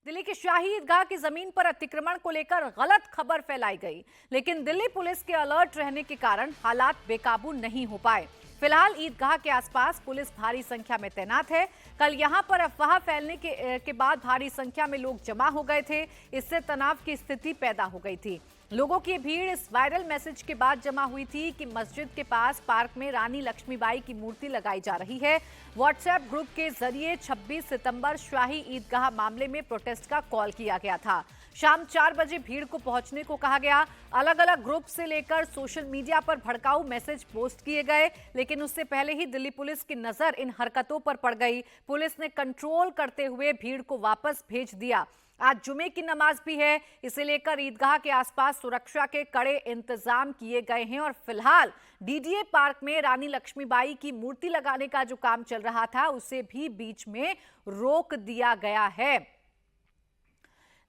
दिल्ली की शाही ईदगाह की जमीन पर अतिक्रमण को लेकर गलत खबर फैलाई गई, लेकिन दिल्ली पुलिस के अलर्ट रहने के कारण हालात बेकाबू नहीं हो पाए। फिलहाल ईदगाह के आसपास पुलिस भारी संख्या में तैनात है। कल यहां पर अफवाह फैलने के बाद भारी संख्या में लोग जमा हो गए थे। इससे तनाव की स्थिति पैदा हो गई थी। लोगों की भीड़ इस वायरल मैसेज के बाद जमा हुई थी कि मस्जिद के पास पार्क में रानी लक्ष्मीबाई की मूर्ति लगाई जा रही है। व्हाट्सएप ग्रुप के जरिए 26 सितंबर शाही ईदगाह मामले में प्रोटेस्ट का कॉल किया गया था। शाम 4 बजे भीड़ को पहुंचने को कहा गया। अलग अलग ग्रुप से लेकर सोशल मीडिया पर भड़काऊ मैसेज पोस्ट किए गए, लेकिन उससे पहले ही दिल्ली पुलिस की नजर इन हरकतों पर पड़ गई। पुलिस ने कंट्रोल करते हुए भीड़ को वापस भेज दिया। आज जुमे की नमाज भी है, इसे लेकर ईदगाह के आसपास सुरक्षा के कड़े इंतजाम किए गए हैं और फिलहाल डीडीए पार्क में रानी लक्ष्मीबाई की मूर्ति लगाने का जो काम चल रहा था उसे भी बीच में रोक दिया गया है।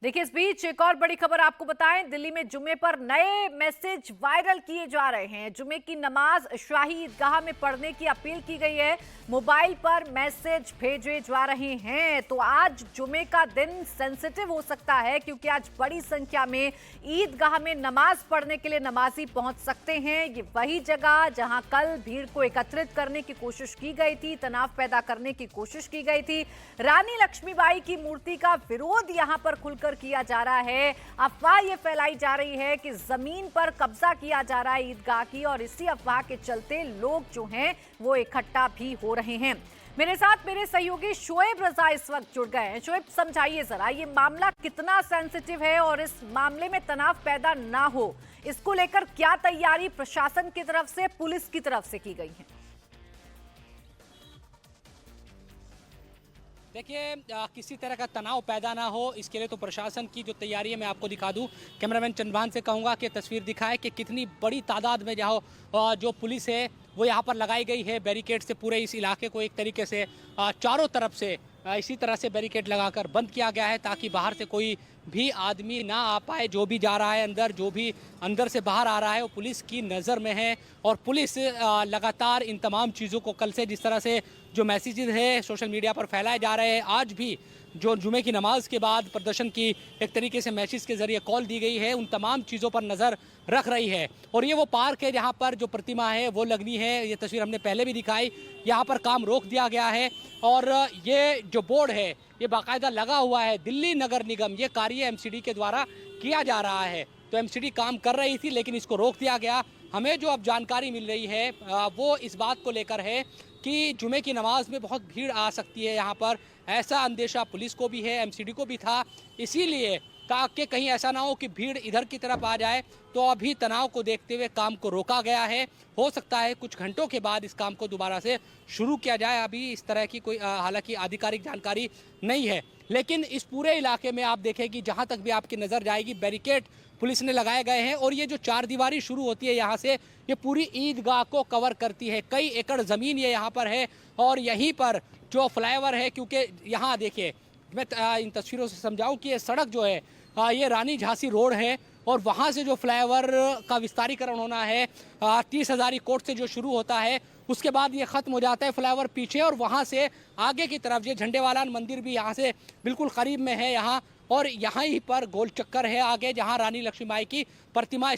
देखिए, इस बीच एक और बड़ी खबर आपको बताएं। दिल्ली में जुमे पर नए मैसेज वायरल किए जा रहे हैं। जुमे की नमाज शाही ईदगाह में पढ़ने की अपील की गई है। मोबाइल पर मैसेज भेजे जा रहे हैं। तो आज जुमे का दिन सेंसिटिव हो सकता है, क्योंकि आज बड़ी संख्या में ईदगाह में नमाज पढ़ने के लिए नमाजी पहुंच सकते हैं। ये वही जगह जहां कल भीड़ को एकत्रित करने की कोशिश की गई थी, तनाव पैदा करने की कोशिश की गई थी। रानी लक्ष्मीबाई की मूर्ति का विरोध यहां पर खुलकर किया जा रहा है। अफवाह ये फैलाई जा रही है कि जमीन पर कब्जा किया जा रहा है ईदगाह की, और इसी अफवाह के चलते लोग जो हैं वो इकट्ठा भी हो रहे हैं। मेरे साथ मेरे सहयोगी शोएब रजा इस वक्त जुड़ गए हैं। शोएब, समझाइए जरा, ये मामला कितना सेंसिटिव है और इस मामले में तनाव पैदा ना हो, इसको लेकर क्या तैयारी प्रशासन की तरफ से, पुलिस की तरफ से की गई है? देखिए, किसी तरह का तनाव पैदा ना हो, इसके लिए तो प्रशासन की जो तैयारी है मैं आपको दिखा दूं। कैमरामैन चंद्रभान से कहूंगा कि तस्वीर दिखाए कि कितनी बड़ी तादाद में जो पुलिस है वो यहाँ पर लगाई गई है। बैरिकेड से पूरे इस इलाके को एक तरीके से चारों तरफ से इसी तरह से बैरिकेड लगाकर बंद किया गया है, ताकि बाहर से कोई भी आदमी ना आ पाए। जो भी जा रहा है अंदर, जो भी अंदर से बाहर आ रहा है, वो पुलिस की नज़र में है। और पुलिस लगातार इन तमाम चीज़ों को, कल से जिस तरह से जो मैसेजेस है सोशल मीडिया पर फैलाए जा रहे हैं, आज भी जो जुमे की नमाज के बाद प्रदर्शन की एक तरीके से मैसेज के जरिए कॉल दी गई है, उन तमाम चीज़ों पर नज़र रख रही है। और ये वो पार्क है जहाँ पर जो प्रतिमा है वो लगनी है। ये तस्वीर हमने पहले भी दिखाई। यहाँ पर काम रोक दिया गया है और ये जो बोर्ड है ये बाकायदा लगा हुआ है। दिल्ली नगर निगम, ये कार्य एमसीडी के द्वारा किया जा रहा है। तो एमसीडी काम कर रही थी, लेकिन इसको रोक दिया गया। हमें जो अब जानकारी मिल रही है वो इस बात को लेकर है कि जुमे की नमाज में बहुत भीड़ आ सकती है यहाँ पर। ऐसा अंदेशा पुलिस को भी है, एमसीडी को भी था। इसीलिए ताकि कहीं ऐसा ना हो कि भीड़ इधर की तरफ आ जाए, तो अभी तनाव को देखते हुए काम को रोका गया है। हो सकता है कुछ घंटों के बाद इस काम को दोबारा से शुरू किया जाए। अभी इस तरह की कोई हालांकि आधिकारिक जानकारी नहीं है, लेकिन इस पूरे इलाके में आप देखें कि जहाँ तक भी आपकी नज़र जाएगी बैरिकेड पुलिस ने लगाए गए हैं। और ये जो चार दीवारी शुरू होती है यहाँ से, ये पूरी ईदगाह को कवर करती है। कई एकड़ ज़मीन ये यहाँ पर है और यहीं पर जो फ्लाईओवर है, क्योंकि यहाँ देखिए, मैं इन तस्वीरों से समझाऊं कि ये सड़क जो है ये रानी झांसी रोड है और वहाँ से जो फ्लाईओवर का विस्तारीकरण होना है 30 हज़ारी कोट से जो शुरू होता है, उसके बाद ये ख़त्म हो जाता है फ्लाईओवर पीछे। और वहाँ से आगे की तरफ ये झंडेवालान मंदिर भी यहाँ से बिल्कुल करीब में है यहाँ, और यहाँ ही पर गोल चक्कर है आगे जहाँ रानी लक्ष्मीबाई की प्रतिमा।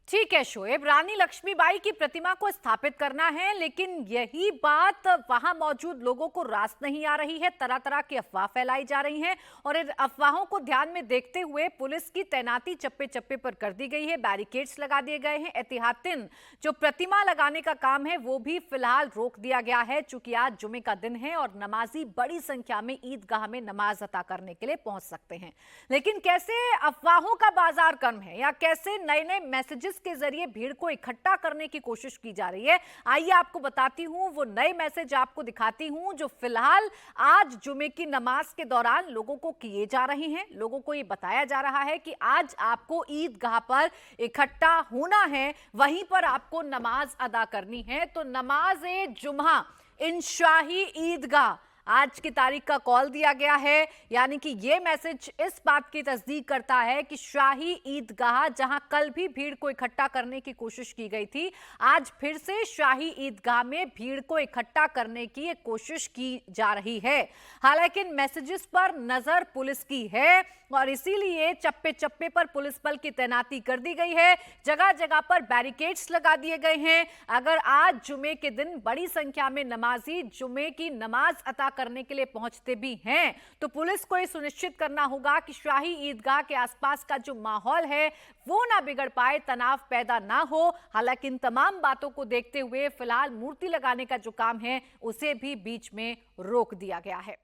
ठीक है शोएब, रानी लक्ष्मीबाई की प्रतिमा को स्थापित करना है, लेकिन यही बात वहां मौजूद लोगों को रास नहीं आ रही है। तरह तरह की अफवाह फैलाई जा रही हैं और इन अफवाहों को ध्यान में देखते हुए पुलिस की तैनाती चप्पे चप्पे पर कर दी गई है। बैरिकेड्स लगा दिए गए हैं। एहतियातन जो प्रतिमा लगाने का काम है वो भी फिलहाल रोक दिया गया है, चूंकि आज जुमे का दिन है और नमाजी बड़ी संख्या में ईदगाह में नमाज अता करने के लिए पहुंच सकते हैं। लेकिन कैसे अफवाहों का बाजार कम है या कैसे नए नए मैसेजेस के जरिए भीड़ को इकट्ठा करने की कोशिश की जा रही है, आइए आपको बताती हूं। वो नए मैसेज आपको दिखाती हूं जो फिलहाल आज जुमे की नमाज के दौरान लोगों को किए जा रहे हैं। लोगों को ये बताया जा रहा है कि आज आपको ईदगाह पर इकट्ठा होना है, वहीं पर आपको नमाज अदा करनी है। तो नमाज जुम्हा इन शाही ईदगाह आज की तारीख का कॉल दिया गया है। यानी कि ये मैसेज इस बात की तस्दीक करता है कि शाही ईदगाह, जहां कल भी भीड़ को इकट्ठा करने की कोशिश की गई थी, आज फिर से शाही ईदगाह में भीड़ को इकट्ठा करने की एक कोशिश की जा रही है। हालांकि इन मैसेजेस पर नजर पुलिस की है और इसीलिए चप्पे चप्पे पर पुलिस बल की तैनाती कर दी गई है। जगह जगह पर बैरिकेड्स लगा दिए गए हैं। अगर आज जुमे के दिन बड़ी संख्या में नमाजी जुमे की नमाज अता करने के लिए पहुंचते भी हैं, तो पुलिस को यह सुनिश्चित करना होगा कि शाही ईदगाह के आसपास का जो माहौल है वो ना बिगड़ पाए, तनाव पैदा ना हो। हालांकि इन तमाम बातों को देखते हुए फिलहाल मूर्ति लगाने का जो काम है उसे भी बीच में रोक दिया गया है।